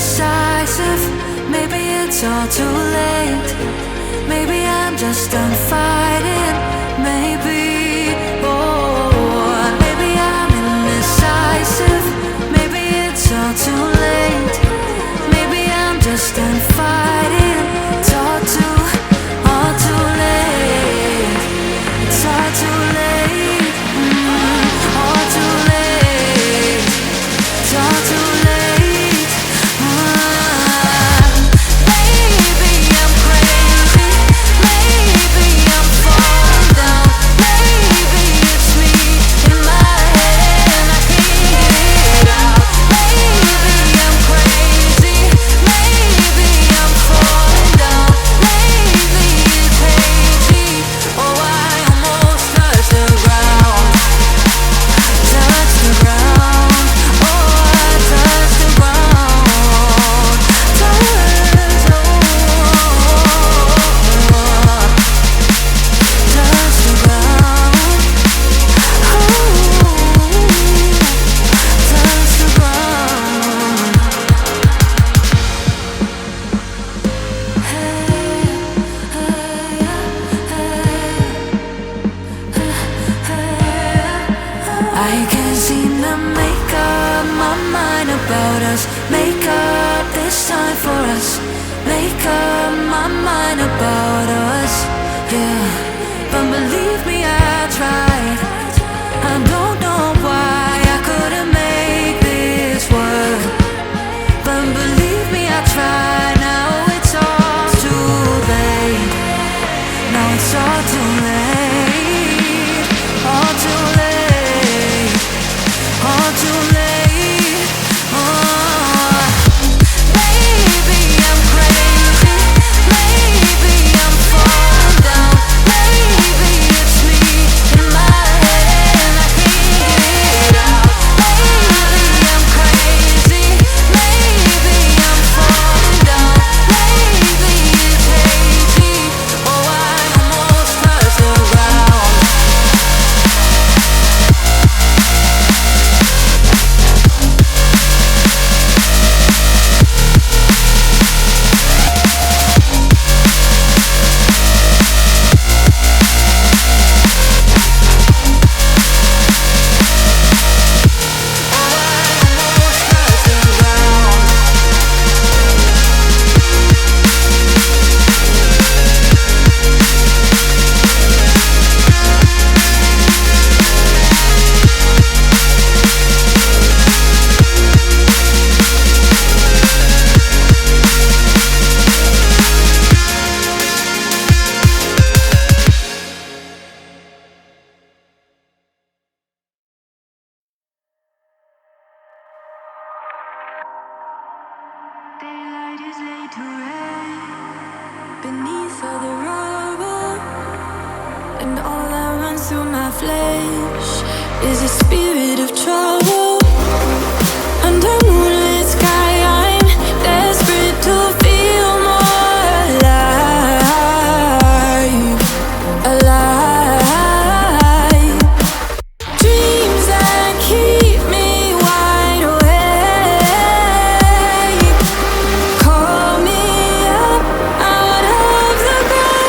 indecisive. Maybe it's all too late. Maybe I'm just done fighting. Maybe, oh, maybe I'm indecisive. Maybe it's all too late. Maybe I'm just done fighting. It's all too late. It's all too late. All too late. It's all too late. Maybe I'm crazy. Maybe I'm falling down. Maybe it's me in my head and I can't get out. Maybe I'm crazy. Maybe I'm falling down. Maybe it's hazy. Oh, I almost touched the ground. Touch the ground. Oh, I touched the ground. Touch the ground. Touch the ground. I can't seem to make up my mind about us. Make up this time for us. Make up my mind about us. Yeah, but believe me, I tried. I don't know why I couldn't make this work. But believe me, I tried. Now it's all too late. Now it's all too late. All too late. All too late. Oh. Maybe I'm crazy. Maybe I'm falling down. Maybe it's me in my head and I can't get out. Maybe I'm crazy. Maybe I'm falling down. Maybe it's hazy. Oh, I almost touched the ground. Daylight is laid to rest beneath all the rubble, and all that runs through my flesh is a spirit of trouble. Under moonlit sky, I'm desperate to feel more alive, alive. Dreams that keep me wide awake. Call me up out of the ground.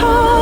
heart.